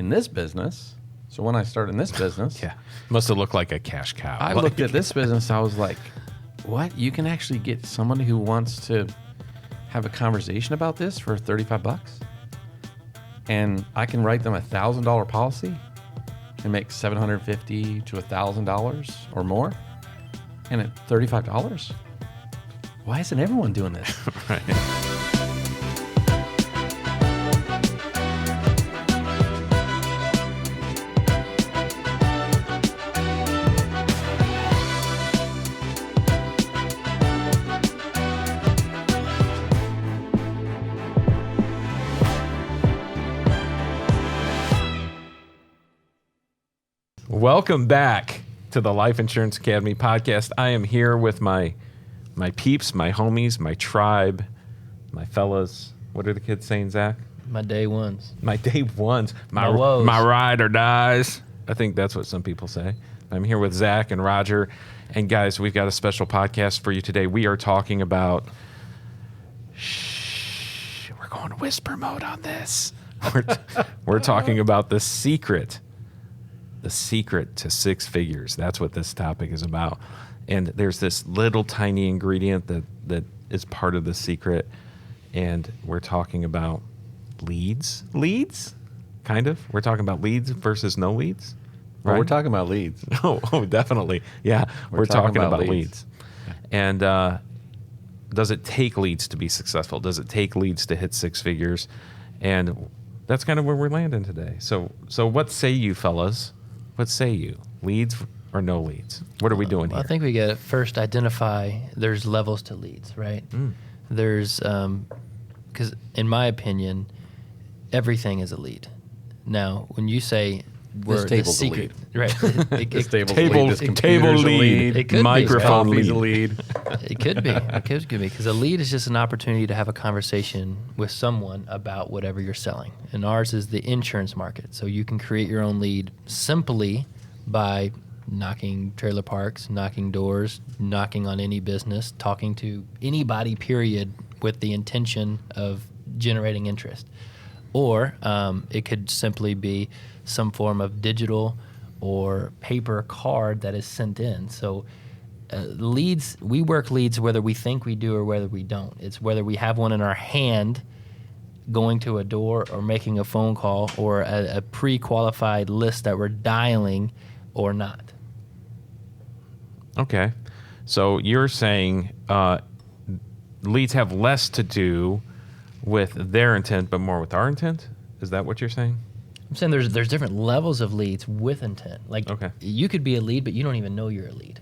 in this business. So when I started in this business, must have looked like a cash cow. I looked at this business. I was like, what? You can actually get somebody who wants to have a conversation about this for $35, and I can write them $1,000 policy and make $750 to $1,000 or more, and at $35. Why isn't everyone doing this? Right. Welcome back to the Life Insurance Academy podcast. I am here with my peeps, my homies, my tribe, my fellas. What are the kids saying, Zach? My day ones. My day ones. My woes. My ride or dies. I think that's what some people say. I'm here with Zach and Roger. And guys, we've got a special podcast for you today. We are talking about... Shh. We're going whisper mode on this. We're talking about the secret to six figures. That's what this topic is about. And there's this little tiny ingredient that is part of the secret. And we're talking about leads, kind of. We're talking about leads versus no leads. Well, Right? we're talking about leads. Oh, definitely. Yeah, we're talking about leads. And does it take leads to be successful? Does it take leads to hit six figures? And that's kind of where we're landing today. So what say you, fellas? What say you? Leads or no leads? What are we doing here? I think we got to first identify there's levels to leads, right? There's, because in my opinion, everything is a lead. Now, when you say This the table's secret, a lead. right? This table's Table- a lead. This table computer's a lead. lead. It could be, Microphone Coffee's lead. a lead. It could be. It could be because a lead is just an opportunity to have a conversation with someone about whatever you're selling. And ours is the insurance market. So you can create your own lead simply by knocking trailer parks, knocking doors, knocking on any business, talking to anybody, period, with the intention of generating interest. Or it could simply be some form of digital or paper card that is sent in. So leads, we work leads whether we think we do or whether we don't. It's whether we have one in our hand going to a door or making a phone call or a pre-qualified list that we're dialing or not. Okay. So you're saying leads have less to do with their intent, but more with our intent? Is that what you're saying? I'm saying there's different levels of leads with intent. Like you could be a lead, but you don't even know you're a lead,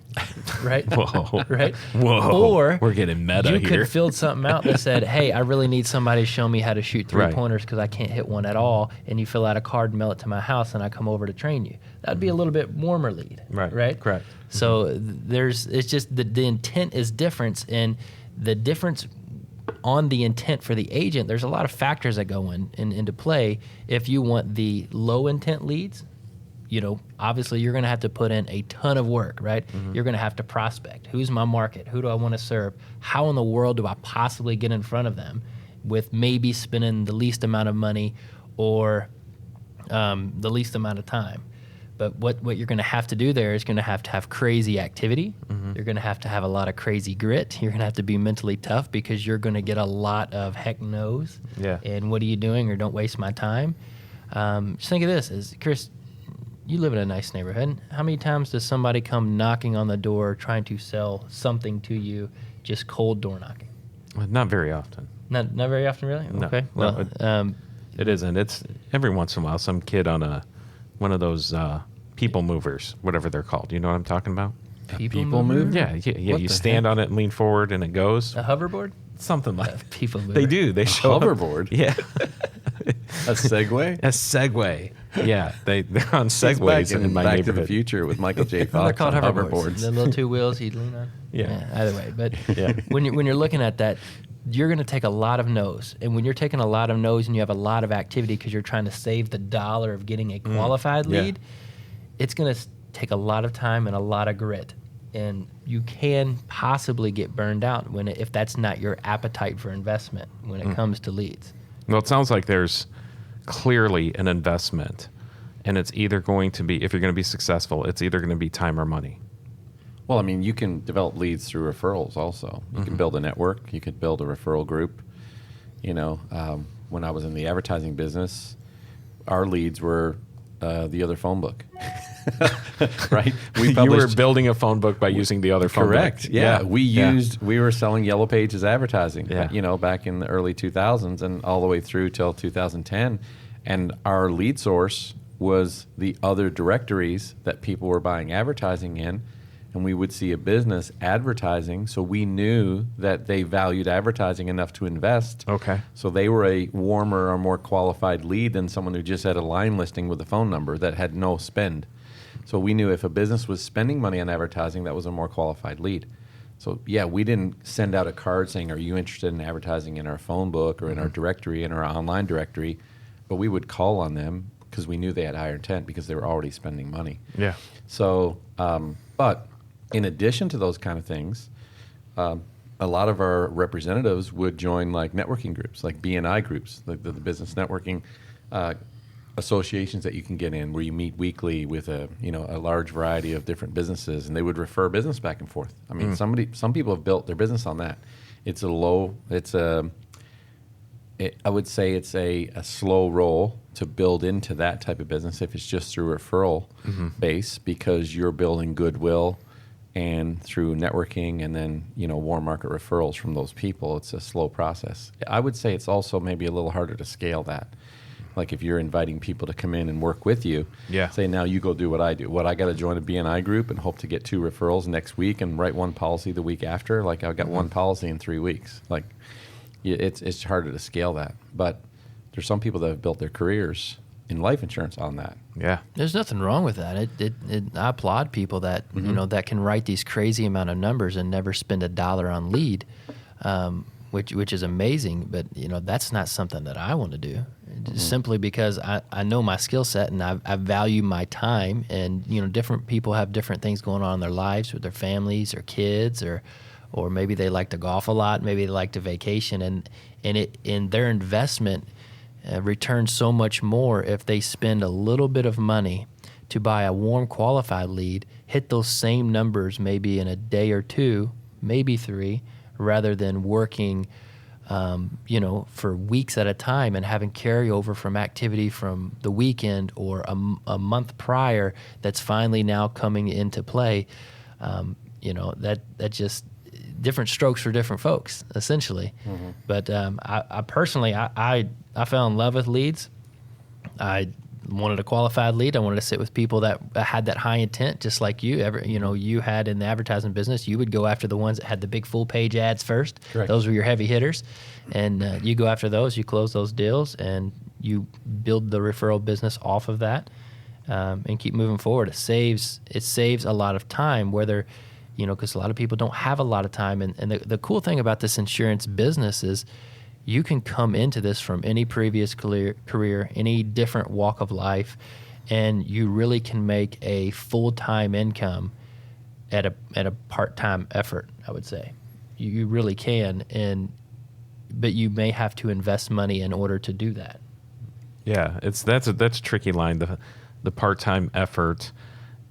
right? Whoa. Right? Whoa. Or we're getting meta you here. could fill something out that said, hey, I really need somebody to show me how to shoot three-pointers because I can't hit one at all. And you fill out a card and mail it to my house, and I come over to train you. That'd be a little bit warmer lead, right? Correct. So it's just the intent is different, and the difference on the intent for the agent, there's a lot of factors that go into play. If you want the low intent leads, obviously you're going to have to put in a ton of work, right? You're going to have to prospect. Who's my market? Who do I want to serve? How in the world do I possibly get in front of them with maybe spending the least amount of money or the least amount of time? But what you're going to have to do there is going to have crazy activity. You're going to have a lot of crazy grit. You're going to have to be mentally tough because you're going to get a lot of heck no's. Yeah. And what are you doing, or don't waste my time. Just think of this. Chris, you live in a nice neighborhood. How many times does somebody come knocking on the door trying to sell something to you, just cold door knocking? Not very often. Not very often, really? No, Okay. no, Well, it isn't. It's every once in a while some kid on one of those people movers, whatever they're called. You know what I'm talking about? people mover? mover? Yeah. What You the stand on it and lean forward, and it goes. A hoverboard? Something like that. People mover. They do. They show up. Hoverboard. Yeah. A Segway. A Segway. Yeah. They're on He's Segways back in my Back neighborhood. to the Future with Michael J. They're Fox called on hoverboards. hoverboards. The little two wheels he'd lean on. Yeah. Either way, but Yeah. when you're looking at that, you're going to take a lot of no's, and when you're taking a lot of no's and you have a lot of activity because you're trying to save the dollar of getting a qualified Yeah. lead, it's going to take a lot of time and a lot of grit, and you can possibly get burned out if that's not your appetite for investment when it comes to leads. Well, it sounds like there's clearly an investment And it's either going to be, if you're going to be successful, it's either going to be time or money. Well, I mean, you can develop leads through referrals also. You can build a network. You could build a referral group. You know, when I was in the advertising business, our leads were the other phone book. Right? You were building a phone book by using the other phone book. Correct. Yeah. We were selling Yellow Pages advertising, you know, back in the early 2000s and all the way through till 2010. And our lead source was the other directories that people were buying advertising in. And we would see a business advertising, so we knew that they valued advertising enough to invest. Okay. So they were a warmer or more qualified lead than someone who just had a line listing with a phone number that had no spend. So we knew if a business was spending money on advertising, that was a more qualified lead. So yeah, we didn't send out a card saying, are you interested in advertising in our phone book or in our directory, in our online directory? But we would call on them because we knew they had higher intent because they were already spending money. Yeah. So, but in addition to those kind of things, a lot of our representatives would join like networking groups, like BNI groups, like the business networking associations that you can get in, where you meet weekly with a large variety of different businesses, and they would refer business back and forth. I mean, some people have built their business on that. I would say it's a slow roll to build into that type of business if it's just through referral base, because you're building goodwill. And through networking and then, warm market referrals from those people, it's a slow process. I would say it's also maybe a little harder to scale that. Like if you're inviting people to come in and work with you, say now you go do what I do. What, I got to join a BNI group and hope to get 2 referrals next week and write 1 policy the week after? Like I got 1 policy in 3 weeks. Like it's harder to scale that. But there's some people that have built their careers in life insurance on that. Yeah. There's nothing wrong with that. I applaud people that that can write these crazy amount of numbers and never spend $1 on lead, which is amazing. But that's not something that I want to do. Simply because I know my skill set and I value my time. And different people have different things going on in their lives with their families or kids, or maybe they like to golf a lot, maybe they like to vacation, and in their investment. Return so much more if they spend a little bit of money to buy a warm qualified lead, hit those same numbers maybe in a day or 2, maybe 3, rather than working for weeks at a time and having carryover from activity from the weekend or a month prior that's finally now coming into play. That just different strokes for different folks, essentially. But I personally, I fell in love with leads. I wanted a qualified lead. I wanted to sit with people that had that high intent, just like you. You had in the advertising business. You would go after the ones that had the big full page ads first. Correct. Those were your heavy hitters, and you go after those. You close those deals, and you build the referral business off of that, and keep moving forward. It saves a lot of time, whether. Because a lot of people don't have a lot of time. And the cool thing about this insurance business is you can come into this from any previous career, any different walk of life, and you really can make a full-time income at a part-time effort, I would say. You really can, but you may have to invest money in order to do that. Yeah, that's a tricky line, the part-time effort,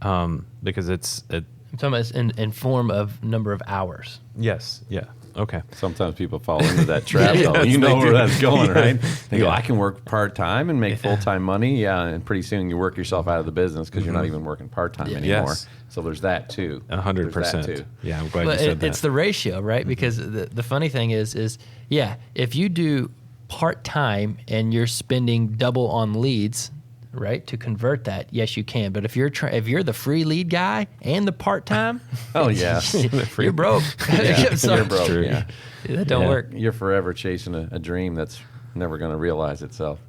because I'm talking about in form of number of hours. Yes. Yeah. Okay. Sometimes people fall into that trap, though. You know where that's going, right? They go, I can work part-time and make full-time money. Yeah, and pretty soon you work yourself out of the business because you're not even working part-time anymore. Yes. So there's that, too. 100%. Yeah, I'm glad you said that. It's the ratio, right? Because the funny thing is if you do part-time and you're spending double on leads, right, to convert that, yes, you can. But if you're the free lead guy and the part-time, oh yeah, you're broke. You're broke. Yeah, that don't work. You're forever chasing a dream that's never going to realize itself.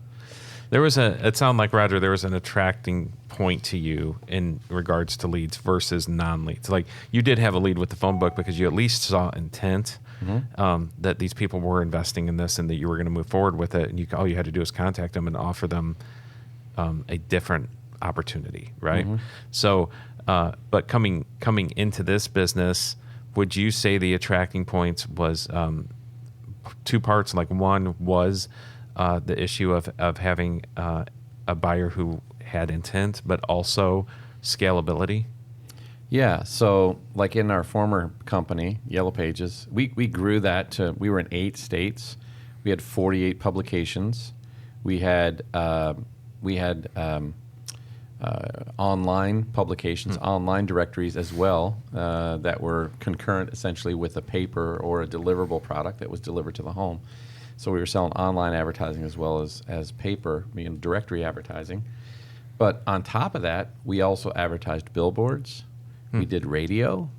It sounded like, Roger, there was an attracting point to you in regards to leads versus non-leads. Like you did have a lead with the phone book because you at least saw intent that these people were investing in this and that you were going to move forward with it. And all you had to do was contact them and offer them a different opportunity, right? So, but coming into this business, would you say the attracting points was 2 parts? Like one was the issue of having a buyer who had intent, but also scalability? Yeah. So, like in our former company, Yellow Pages, we grew that to, we were in 8 states. We had 48 publications. We had online publications, online directories as well, that were concurrent essentially with a paper or a deliverable product that was delivered to the home. So we were selling online advertising as well as paper, directory advertising. But on top of that, we also advertised billboards. We did radio.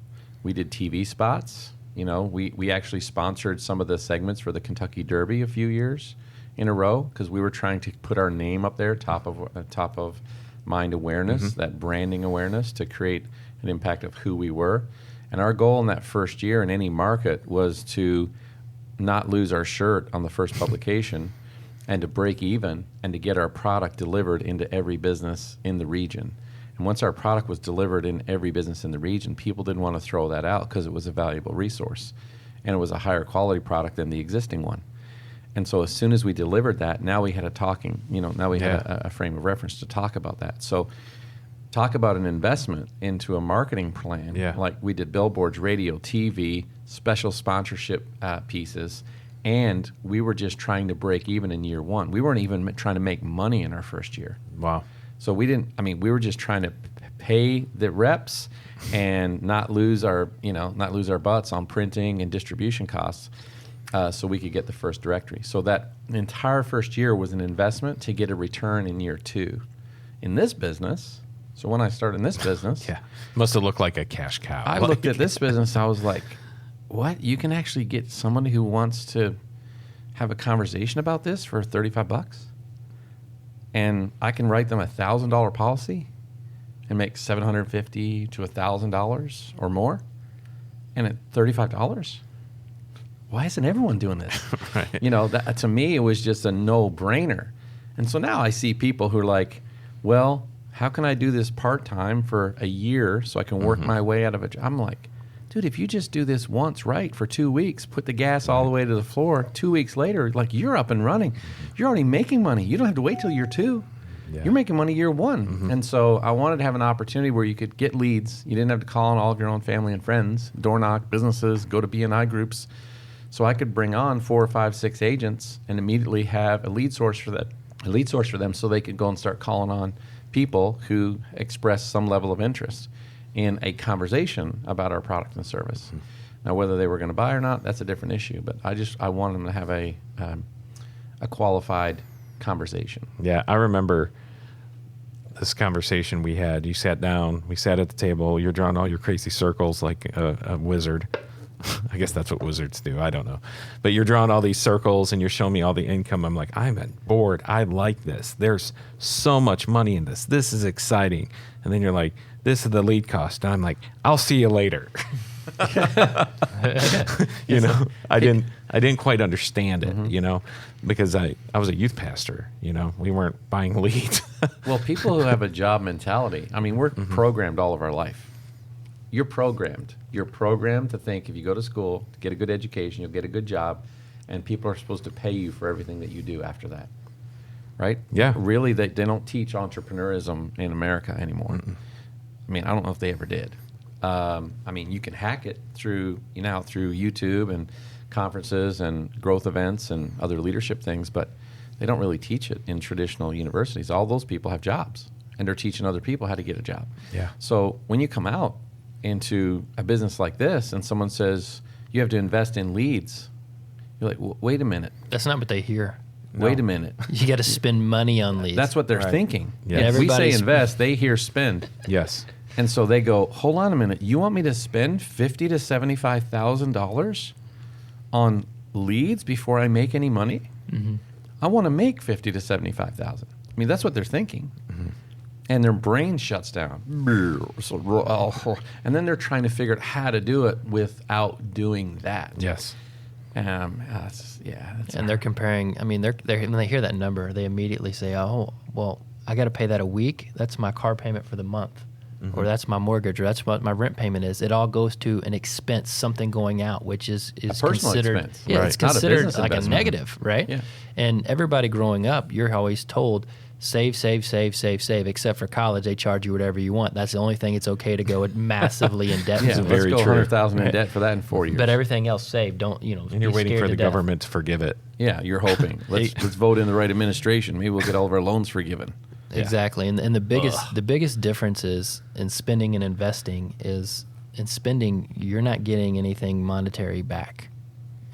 We did TV spots. We actually sponsored some of the segments for the Kentucky Derby a few years in a row because we were trying to put our name up there, top of mind awareness, that branding awareness, to create an impact of who we were. And our goal in that first year in any market was to not lose our shirt on the first publication and to break even and to get our product delivered into every business in the region. And once our product was delivered in every business in the region, people didn't want to throw that out because it was a valuable resource and it was a higher quality product than the existing one. And so as soon as we delivered that, now we had a frame of reference to talk about that. So talk about an investment into a marketing plan. Yeah. Like we did billboards, radio, TV, special sponsorship pieces, and we were just trying to break even in year one. We weren't even trying to make money in our first year. Wow. So we were just trying to pay the reps and not lose our butts on printing and distribution costs. So we could get the first directory. So that entire first year was an investment to get a return in year 2. In this business, so when I started in this business, Yeah. Must have looked like a cash cow. I looked at this business, I was like, what? You can actually get somebody who wants to have a conversation about this for $35? And I can write them $1,000 policy and make $750 to $1,000 or more, and at $35? Why isn't everyone doing this? Right. That, to me, it was just a no-brainer. And so now I see people who are like, well, how can I do this part-time for a year so I can work my way out of a job? I'm like, dude, if you just do this once right for 2 weeks, put the gas all the way to the floor, 2 weeks later, like you're up and running. You're already making money. You don't have to wait till year 2. Yeah. You're making money year 1. And so I wanted to have an opportunity where you could get leads. You didn't have to call on all of your own family and friends, door knock businesses, go to BNI groups. So I could bring on 4 or 5, 6 agents and immediately have a lead source for them so they could go and start calling on people who express some level of interest in a conversation about our product and service. Now, whether they were going to buy or not, that's a different issue. But I wanted them to have a qualified conversation. Yeah, I remember this conversation we had. You sat down, we sat at the table, you're drawing all your crazy circles like a wizard. I guess that's what wizards do. I don't know. But you're drawing all these circles and you're showing me all the income. I'm like, I'm bored. I like this. There's so much money in this. This is exciting. And then you're like, this is the lead cost. And I'm like, I'll see you later. I didn't quite understand it, because I was a youth pastor, we weren't buying leads. Well, people who have a job mentality, we're programmed all of our life. You're programmed. You're programmed to think if you go to school, to get a good education, you'll get a good job, and people are supposed to pay you for everything that you do after that. Right? Yeah. Really, they don't teach entrepreneurism in America anymore. I don't know if they ever did. You can hack it through YouTube and conferences and growth events and other leadership things, but they don't really teach it in traditional universities. All those people have jobs, and they're teaching other people how to get a job. Yeah. So when you come out into a business like this and someone says you have to invest in leads, you're like, wait a minute. That's not what they hear. Wait a minute. You got to spend money on leads. That's what they're thinking. Yes. If we say invest, they hear spend. Yes. And so they go, hold on a minute. You want me to spend $50,000 to $75,000 on leads before I make any money? I want to make $50,000 to $75,000. That's what they're thinking. And their brain shuts down. And then they're trying to figure out how to do it without doing that. Yes. And they're comparing. When they hear that number, they immediately say, "Oh, well, I got to pay that a week. That's my car payment for the month, or that's my mortgage, or that's what my rent payment is." It all goes to an expense, something going out, which is a personal considered. expense. Yeah, Right. it's Not a considered business like a investment. negative, right? Yeah. And everybody growing up, you're always told, save, except for college, they charge you whatever you want. That's the only thing it's okay to go massively in debt. Yeah, for. let's very go true. 100,000 in debt for that in 4 years. But everything else save. Don't, And you're be waiting scared for to the death. government to forgive it. Yeah, you're hoping. Let's vote in the right administration. Maybe we'll get all of our loans forgiven. Exactly. And the biggest difference is in spending and investing is in spending, you're not getting anything monetary back.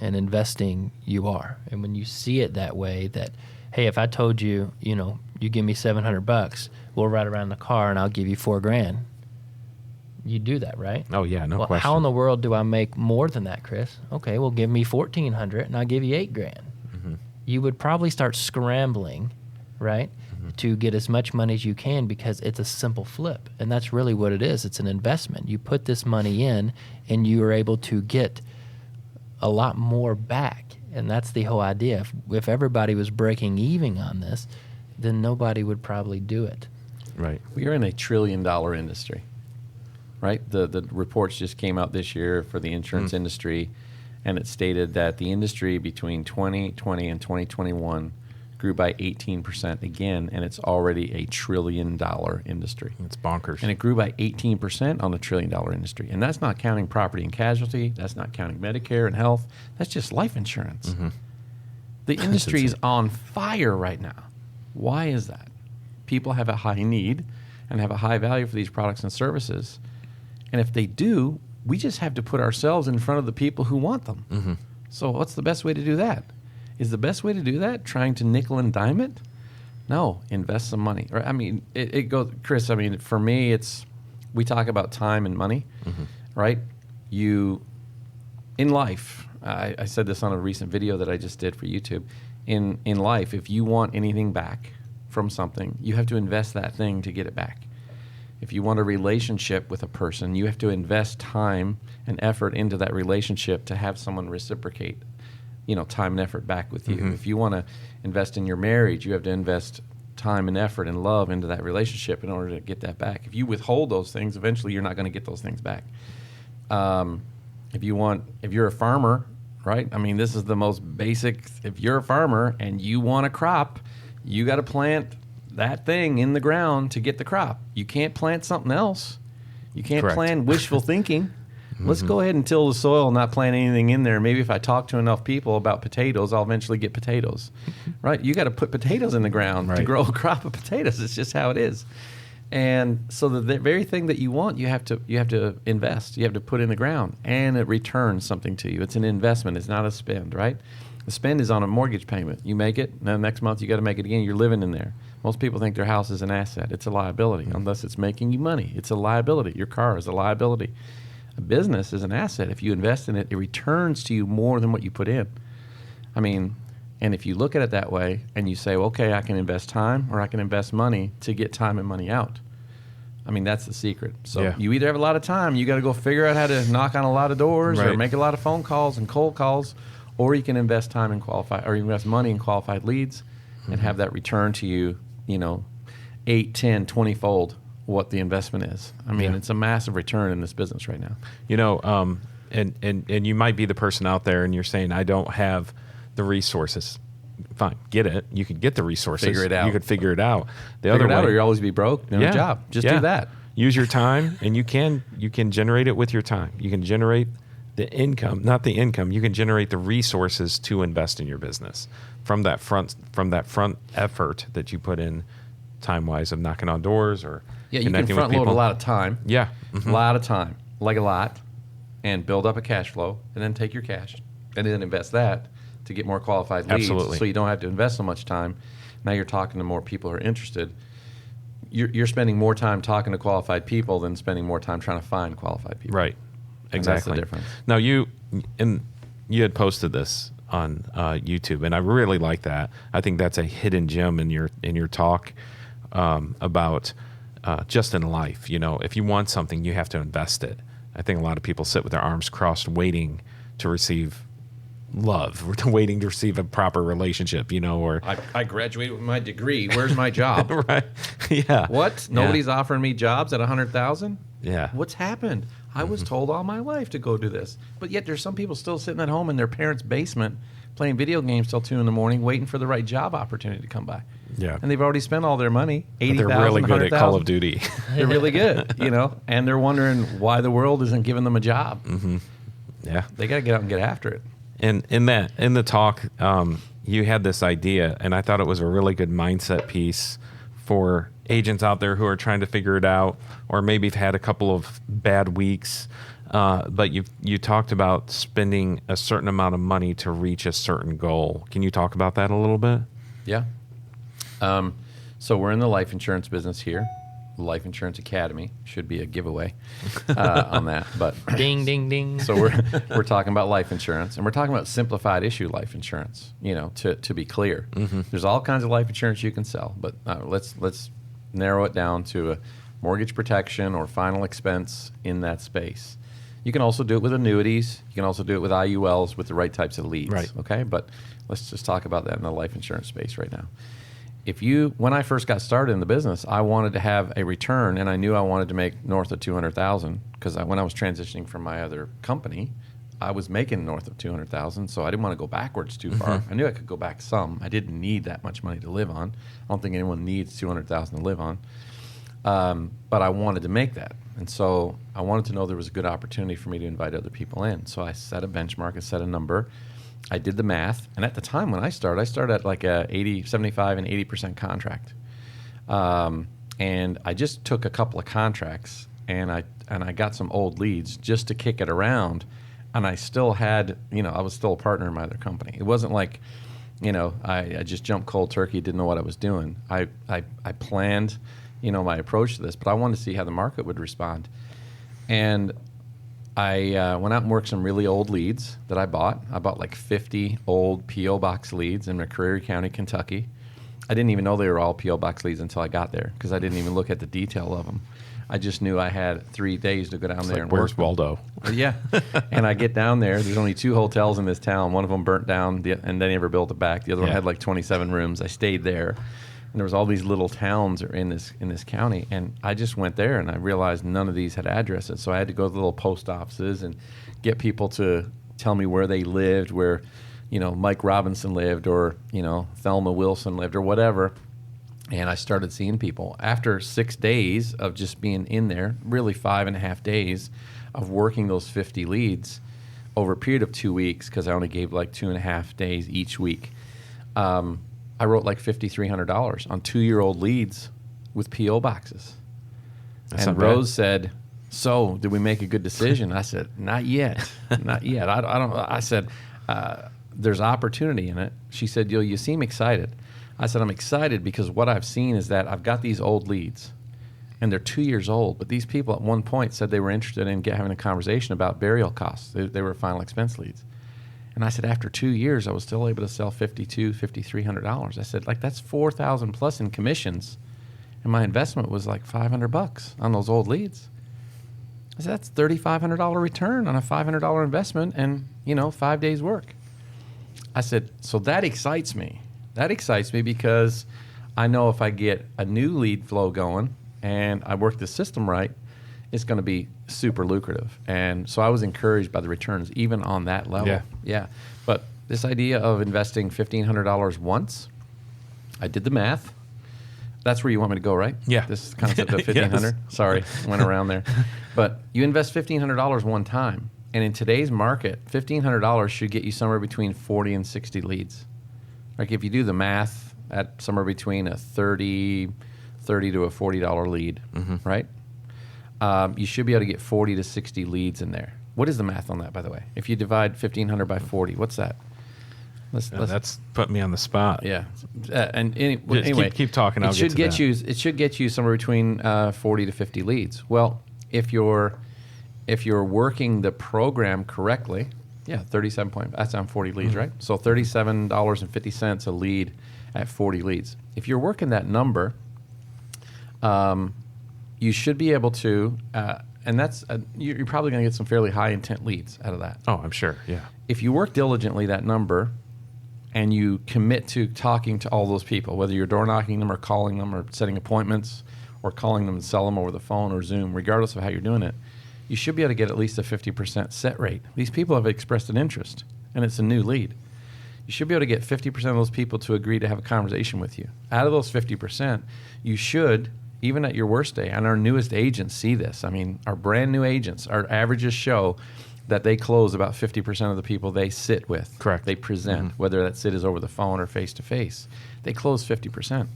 And investing, you are. And when you see it that way, that, hey, if I told you, you give me $700, we'll ride around the car and I'll give you $4,000. You do that, right? Oh yeah, no question. How in the world do I make more than that, Chris? Okay, well, give me $1,400 and I'll give you $8,000. You would probably start scrambling, right, to get as much money as you can because it's a simple flip. And that's really what it is. It's an investment. You put this money in and you are able to get a lot more back. And that's the whole idea. If everybody was breaking even on this, then nobody would probably do it. Right. We are in a $1 trillion industry, right? The reports just came out this year for the insurance industry, and it stated that the industry between 2020 and 2021 grew by 18% again, and it's already a $1 trillion industry. It's bonkers. And it grew by 18% on the $1 trillion industry. And that's not counting property and casualty. That's not counting Medicare and health. That's just life insurance. The industry is on fire right now. Why is that? People have a high need and have a high value for these products and services. And if they do, we just have to put ourselves in front of the people who want them. So what's the best way to do that? Is the best way to do that trying to nickel and dime it? No, invest some money. Or, I mean, it goes, Chris, I mean, for me, we talk about time and money, right? In life, I said this on a recent video that I just did for YouTube. In life, if you want anything back from something, you have to invest that thing to get it back. If you want a relationship with a person, you have to invest time and effort into that relationship to have someone reciprocate, time and effort back with you. If you want to invest in your marriage, you have to invest time and effort and love into that relationship in order to get that back. If you withhold those things, eventually you're not going to get those things back. If you're a farmer, right? I mean, this is the most basic. If you're a farmer and you want a crop, you got to plant that thing in the ground to get the crop. You can't plant something else. You can't Correct. plan wishful thinking. Let's go ahead and till the soil, not plant anything in there. Maybe if I talk to enough people about potatoes, I'll eventually get potatoes, right? You got to put potatoes in the ground to grow a crop of potatoes. It's just how it is. And so the very thing that you want, you have to invest. You have to put in the ground, and it returns something to you. It's an investment. It's not a spend, right? The spend is on a mortgage payment. You make it, and then next month you got to make it again. You're living in there. Most people think their house is an asset. It's a liability, unless it's making you money. It's a liability. Your car is a liability. A business is an asset. If you invest in it, it returns to you more than what you put in. I mean, and if you look at it that way and you say, well, okay, I can invest time or I can invest money to get time and money out. I mean, that's the secret. So you either have a lot of time, you got to go figure out how to knock on a lot of doors or make a lot of phone calls and cold calls, or you can invest time and or you invest money in qualified leads and have that return to you, 8, 10, 20-fold what the investment is. I mean, it's a massive return in this business right now. And you might be the person out there and you're saying, I don't have the resources. Fine, get it. You could get the resources. Figure it out. You could figure it out. Figure it out, or you'll always be broke doing a job. Just do that. Use your time, and you can generate it with your time. You can generate the income, not the income. You can generate the resources to invest in your business from that front effort that you put in, time wise, of knocking on doors or you can connecting front with people. load a lot of time. Yeah, a lot of time, like a lot, and build up a cash flow, and then take your cash and then invest that to get more qualified leads. Absolutely. So you don't have to invest so much time. Now you're talking to more people who are interested. You're spending more time talking to qualified people than spending more time trying to find qualified people. Right. And Exactly. that's the difference. Now you had posted this on YouTube, and I really like that. I think that's a hidden gem in your talk about just in life. If you want something, you have to invest it. I think a lot of people sit with their arms crossed, waiting to receive love, waiting to receive a proper relationship. Or I graduated with my degree. Where's my job? right? Yeah. What? Nobody's offering me jobs at $100,000? Yeah. What's happened? I was told all my life to go do this. But yet there's some people still sitting at home in their parents' basement playing video games till 2 a.m, waiting for the right job opportunity to come by. Yeah. And they've already spent all their money, But 80,000, they're really good at Call of 100,000. Duty. They're really good, and they're wondering why the world isn't giving them a job. Yeah. They got to get out and get after it. And in the talk, you had this idea, and I thought it was a really good mindset piece for agents out there who are trying to figure it out, or maybe have had a couple of bad weeks. But you talked about spending a certain amount of money to reach a certain goal. Can you talk about that a little bit? Yeah. So we're in the life insurance business here. Life Insurance Academy should be a giveaway on that. But Ding, ding, ding. so we're talking about life insurance, and we're talking about simplified issue life insurance. To be clear, there's all kinds of life insurance you can sell, but let's narrow it down to a mortgage protection or final expense in that space. You can also do it with annuities. You can also do it with IULs with the right types of leads. Right. Okay, but let's just talk about that in the life insurance space right now. When I first got started in the business, I wanted to have a return, and I knew I wanted to make north of 200,000 because when I was transitioning from my other company, I was making north of 200,000, so I didn't want to go backwards too far. I knew I could go back some. I didn't need that much money to live on. I don't think anyone needs 200,000 to live on, but I wanted to make that, and so I wanted to know there was a good opportunity for me to invite other people in. So I set a benchmark and set a number. I did the math, and at the time when I started at like a 75 and 80% contract, and I just took a couple of contracts, and I got some old leads just to kick it around, and I still had, I was still a partner in my other company. It wasn't like, I just jumped cold turkey, didn't know what I was doing. I planned, my approach to this, but I wanted to see how the market would respond, and I went out and worked some really old leads that I bought. I bought like 50 old P.O. Box leads in McCreary County, Kentucky. I didn't even know they were all P.O. Box leads until I got there because I didn't even look at the detail of them. I just knew I had 3 days to go down there and work. Where's Waldo? Yeah. And I get down there. There's only 2 hotels in this town. One of them burnt down, and they never built it back. The other one had like 27 rooms. I stayed there. And there was all these little towns in this county, and I just went there and I realized none of these had addresses. So I had to go to the little post offices and get people to tell me where they lived, where Mike Robinson lived, or Thelma Wilson lived, or whatever. And I started seeing people after 6 days of just being in there, really 5.5 days of working those 50 leads over a period of 2 weeks, because I only gave like 2.5 days each week. I wrote like $5,300 on 2-year-old leads with P.O. boxes. That's and not bad. Rose said, "So, did we make a good decision?" I said, "Not yet, not yet." I don't. I said, "There's opportunity in it." She said, "You seem excited." I said, "I'm excited because what I've seen is that I've got these old leads, and they're 2 years old. But these people at one point said they were interested in having a conversation about burial costs. They were final expense leads." And I said, after 2 years, I was still able to sell $5,300. I said, that's $4,000 plus in commissions, and my investment was like $500 on those old leads. I said, that's $3,500 return on a $500 investment, and 5 days work. I said, so that excites me. That excites me because I know if I get a new lead flow going and I work the system right, it's going to be super lucrative. And so I was encouraged by the returns, even on that level. Yeah. But this idea of investing $1,500 once, I did the math. That's where you want me to go, right? Yeah. This concept of $1,500. Yes. Sorry, went around there. But you invest $1,500 one time. And in today's market, $1,500 should get you somewhere between 40 and 60 leads. Like if you do the math at somewhere between a $30 to a $40 lead, right? You should be able to get 40 to 60 leads in there. What is the math on that, by the way? If you divide 1,500 by 40, what's that? That's putting me on the spot. Yeah. Anyway, keep talking. I'll get to that. It should get you somewhere between 40 to 50 leads. Well, if you're working the program correctly, 37 point. That's on 40 leads, right? So $37.50 a lead at 40 leads. If you're working that number, you should be able to, and that's you're probably going to get some fairly high intent leads out of that. Oh, I'm sure. Yeah. If you work diligently that number, and you commit to talking to all those people, whether you're door knocking them or calling them or setting appointments or calling them and sell them over the phone or Zoom, regardless of how you're doing it, you should be able to get at least a 50% set rate. These people have expressed an interest, and it's a new lead. you should be able to get 50% of those people to agree to have a conversation with you. Out of those 50%, you should, even at your worst day, and our newest agents see this. I mean, our brand new agents, our averages show that they close about 50% of the people they sit with. Correct. They present, whether that sit is over the phone or face-to-face. They close 50%.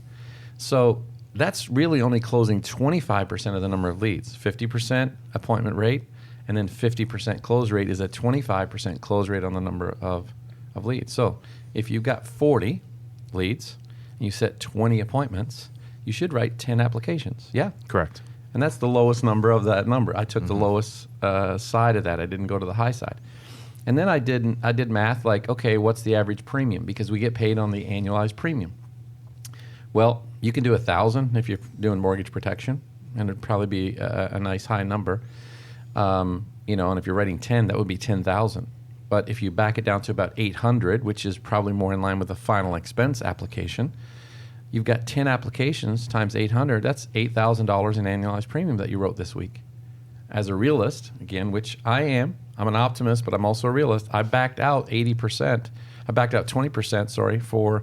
So that's really only closing 25% of the number of leads. 50% appointment rate, and then 50% close rate is a 25% close rate on the number of leads. So if you've got 40 leads and you set 20 appointments, you should write 10 applications. Yeah? Correct. And that's the lowest number of that number. I took the lowest side of that. I didn't go to the high side. And then I did math like, okay, what's the average premium? Because we get paid on the annualized premium. Well, you can do 1,000 if you're doing mortgage protection, and it'd probably be a nice high number. And if you're writing 10, that would be 10,000. But if you back it down to about 800, which is probably more in line with the final expense application, you've got 10 applications times 800. That's $8,000 in annualized premium that you wrote this week. As a realist, again, which I am, I'm an optimist, but I'm also a realist. I backed out 80%. I backed out 20%, for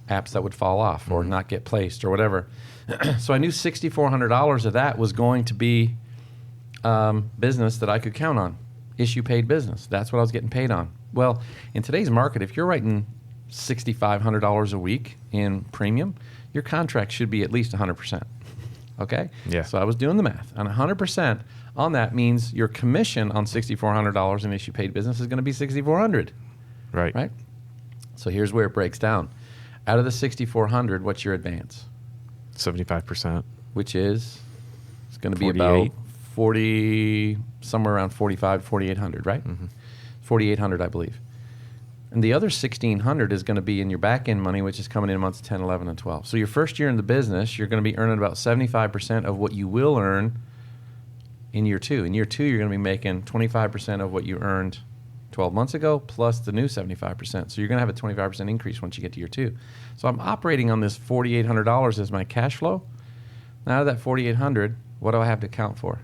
apps that would fall off or not get placed or whatever. So I knew $6,400 of that was going to be business that I could count on. Issue paid business. That's what I was getting paid on. Well, in today's market, if you're writing $6,500 a week in premium, your contract should be at least 100%. Okay? Yeah. So I was doing the math. And 100% on that means your commission on $6,400 in issue paid business is going to be $6,400. Right. So here's where it breaks down. Out of the $6,400, what's your advance? 75%. Which is, it's going to be 48. about 40, somewhere around 45, 4,800, right? 4,800, I believe. And the other 1,600 is going to be in your back end money, which is coming in months 10, 11, and 12. So your first year in the business, you're going to be earning about 75% of what you will earn in year two. In year two, you're going to be making 25% of what you earned 12 months ago, plus the new 75%. So you're going to have a 25% increase once you get to year two. So I'm operating on this $4,800 as my cash flow. Now out of that $4,800, what do I have to account for?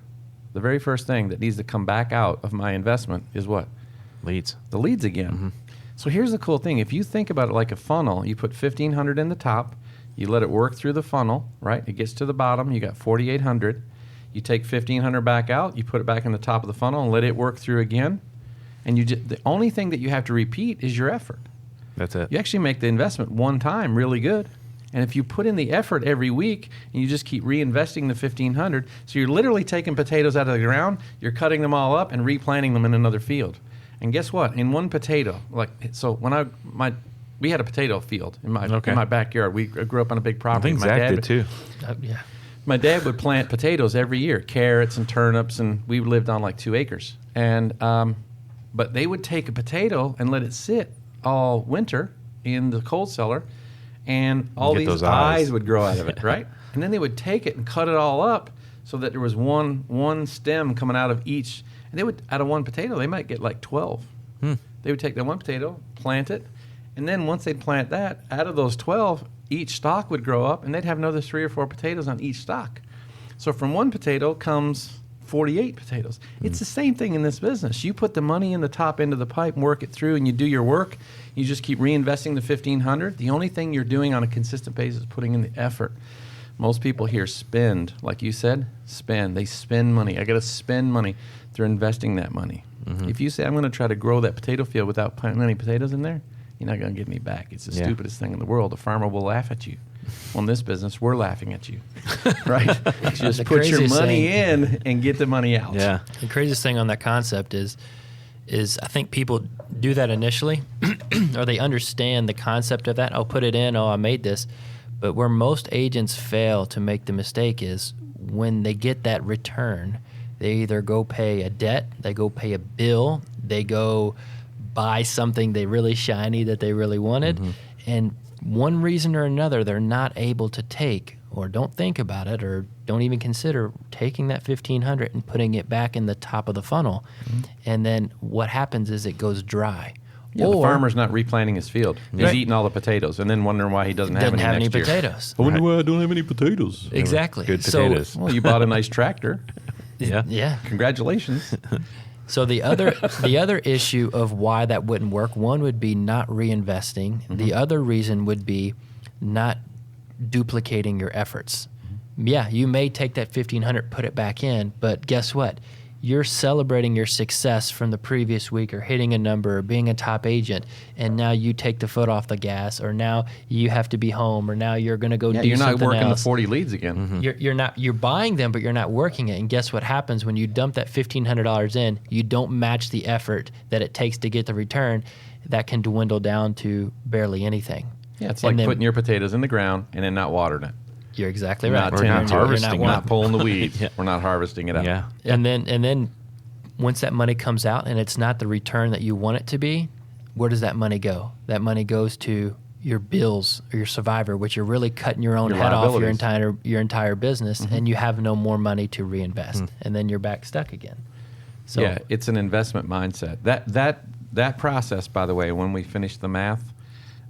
The very first thing that needs to come back out of my investment is what? Leads. The leads again. So here's the cool thing. If you think about it like a funnel, you put 1,500 in the top, you let it work through the funnel, right? It gets to the bottom, you got 4,800. You take 1,500 back out, you put it back in the top of the funnel and let it work through again. And the only thing that you have to repeat is your effort. That's it. You actually make the investment one time really good. And if you put in the effort every week and you just keep reinvesting the 1,500, so you're literally taking potatoes out of the ground, you're cutting them all up and replanting them in another field. And guess what? In one potato, we had a potato field in my backyard. I grew up on a big property. I think Zach did too. Yeah. My dad would plant potatoes every year, carrots and turnips, and we lived on like 2 acres. And but they would take a potato and let it sit all winter in the cold cellar, and all these eyes would grow out of it, right? And then they would take it and cut it all up so that there was one stem coming out of each. And they would, out of one potato, they might get like 12. They would take that one potato, plant it, and then once they'd plant that, out of those 12, each stalk would grow up, and they'd have another 3 or 4 potatoes on each stalk. So from one potato comes 48 potatoes. It's the same thing in this business. You put the money in the top end of the pipe and work it through, and you do your work. You just keep reinvesting the 1,500. The only thing you're doing on a consistent basis is putting in the effort. Most people here spend, like you said, spend. They spend money. I got to spend money. They're investing that money. If you say, I'm going to try to grow that potato field without planting any potatoes in there, you're not going to get any back. It's the stupidest thing in the world. The farmer will laugh at you. Well, in this business, we're laughing at you, right? Just put your money in and get the money out. Yeah. The craziest thing on that concept is I think people do that initially, or they understand the concept of that. I'll put it in. Oh, I made this. But where most agents fail to make the mistake is when they get that return, they either go pay a debt, they go pay a bill, they go buy something they really shiny that they really wanted, and one reason or another, they're not able to take or don't think about it or don't even consider taking that 1,500 and putting it back in the top of the funnel. And then what happens is it goes dry. Yeah, the farmer's not replanting his field. He's eating all the potatoes and then wondering why he doesn't have any next year. potatoes. I wonder why I don't have any potatoes. Exactly. Good potatoes. Well, you bought a nice tractor. Yeah. Congratulations. So the other issue of why that wouldn't work, one would be not reinvesting. Mm-hmm. The other reason would be not duplicating your efforts. Yeah, you may take that $1,500, put it back in, but guess what? You're celebrating your success from the previous week or hitting a number or being a top agent, and now you take the foot off the gas, or now you have to be home, or now you're going to go do something else. You're not working the 40 leads again. You're buying them, but you're not working it. And guess what happens when you dump that $1,500 in? You don't match the effort that it takes to get the return. That can dwindle down to barely anything. Yeah, it's like putting your potatoes in the ground and then not watering it. You're exactly We're right. not tending to it. harvesting We're it. not pulling the weeds. We're not harvesting it out. Yeah. And then once that money comes out and it's not the return that you want it to be, where does that money go? That money goes to your bills or your survivor, which you're really cutting your own Your head off liabilities. your entire business, and you have no more money to reinvest, and then you're back stuck again. So Yeah, it's an investment mindset. That process, by the way, when we finish the math,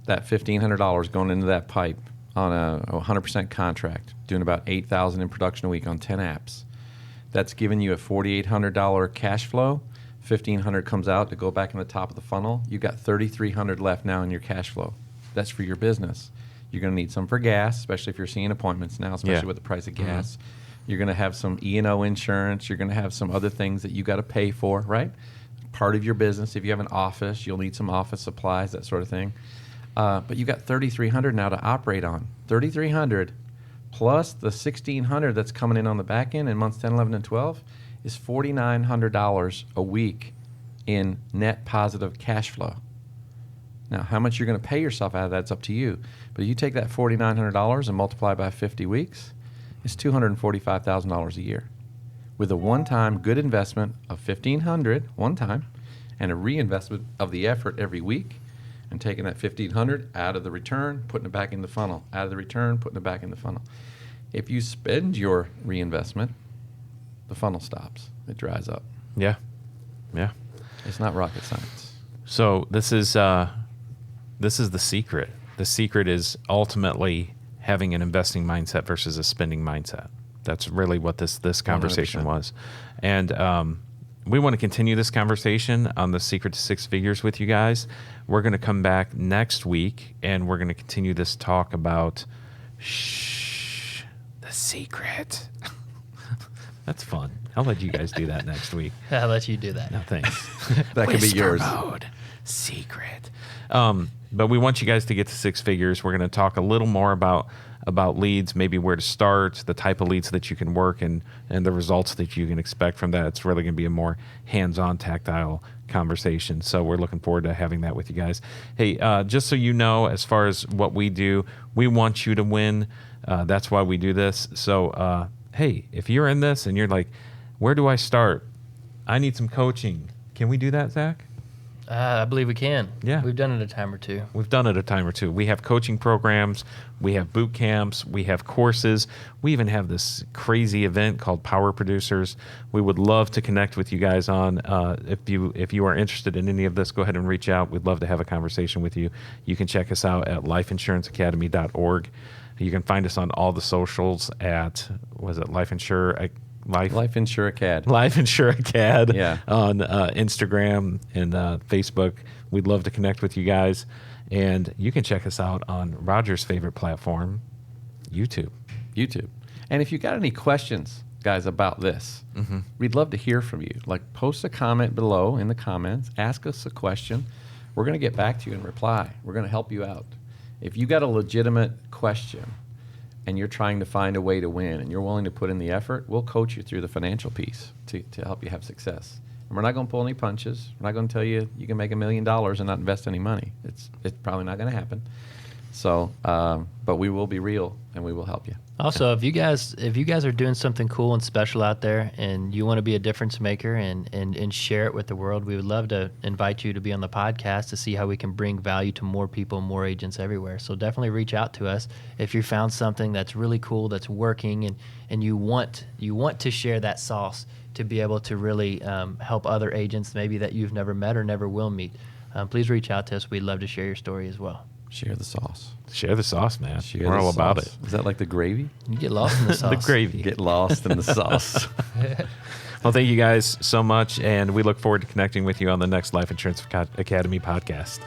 that $1,500 going into that pipe on a 100% contract, doing about 8,000 in production a week on 10 apps, that's giving you a $4,800 cash flow. $1,500 comes out to go back in the top of the funnel. You've got $3,300 left now in your cash flow. That's for your business. You're going to need some for gas, especially if you're seeing appointments now, especially with the price of gas. You're going to have some E&O insurance. You're going to have some other things that you got to pay for, right? Part of your business. If you have an office, you'll need some office supplies, that sort of thing. But you got $3,300 now to operate on. $3,300 plus the $1,600 that's coming in on the back end in months 10, 11, and 12 is $4,900 a week in net positive cash flow. Now, how much you're going to pay yourself out of that's up to you. But if you take that $4,900 and multiply by 50 weeks, it's $245,000 a year. With a one-time good investment of $1,500 one time and a reinvestment of the effort every week, and taking that $1,500 out of the return, putting it back in the funnel, out of the return, putting it back in the funnel. If you spend your reinvestment, the funnel stops. It dries up. Yeah. It's not rocket science. So this is the secret. The secret is ultimately having an investing mindset versus a spending mindset. That's really what this conversation 100%. was. And we want to continue this conversation on the secret to six figures with you guys. We're going to come back next week, and we're going to continue this talk about the secret. That's fun. I'll let you guys do that next week. I'll let you do that. No, thanks. That could be Whisper yours. Mode. Secret. But we want you guys to get to six figures. We're going to talk a little more about leads, maybe where to start, the type of leads that you can work, and the results that you can expect from that. It's really going to be a more hands-on, tactile conversation. So we're looking forward to having that with you guys. Hey, just so you know, as far as what we do, we want you to win. That's why we do this. So, hey, if you're in this and you're like, where do I start? I need some coaching. Can we do that, Zach? I believe we can. Yeah. We've done it a time or two. We've done it a time or two. We have coaching programs. We have boot camps. We have courses. We even have this crazy event called Power Producers. We would love to connect with you guys on. If you are interested in any of this, go ahead and reach out. We'd love to have a conversation with you. You can check us out at lifeinsuranceacademy.org. You can find us on all the socials at, Life Insure Acad. Life Insure Acad. Yeah. On Instagram and Facebook. We'd love to connect with you guys. And you can check us out on Roger's favorite platform, YouTube. And if you got any questions, guys, about this, we'd love to hear from you. Like, post a comment below in the comments. Ask us a question. We're going to get back to you and reply. We're going to help you out. If you got a legitimate question and you're trying to find a way to win and you're willing to put in the effort, we'll coach you through the financial piece to help you have success. And we're not going to pull any punches. We're not going to tell you you can make $1 million and not invest any money. It's probably not going to happen. So, but we will be real and we will help you. Also, if you guys are doing something cool and special out there and you want to be a difference maker and share it with the world, we would love to invite you to be on the podcast to see how we can bring value to more people, more agents everywhere. So definitely reach out to us if you found something that's really cool, that's working, and you want to share that sauce to be able to really help other agents maybe that you've never met or never will meet. Please reach out to us. We'd love to share your story as well. Share the sauce. Share the sauce, man. Share We're the all about sauce. it. Is that like the gravy? You get lost in the sauce. The gravy. Get lost in the sauce. Well, thank you guys so much, and we look forward to connecting with you on the next Life Insurance Academy podcast.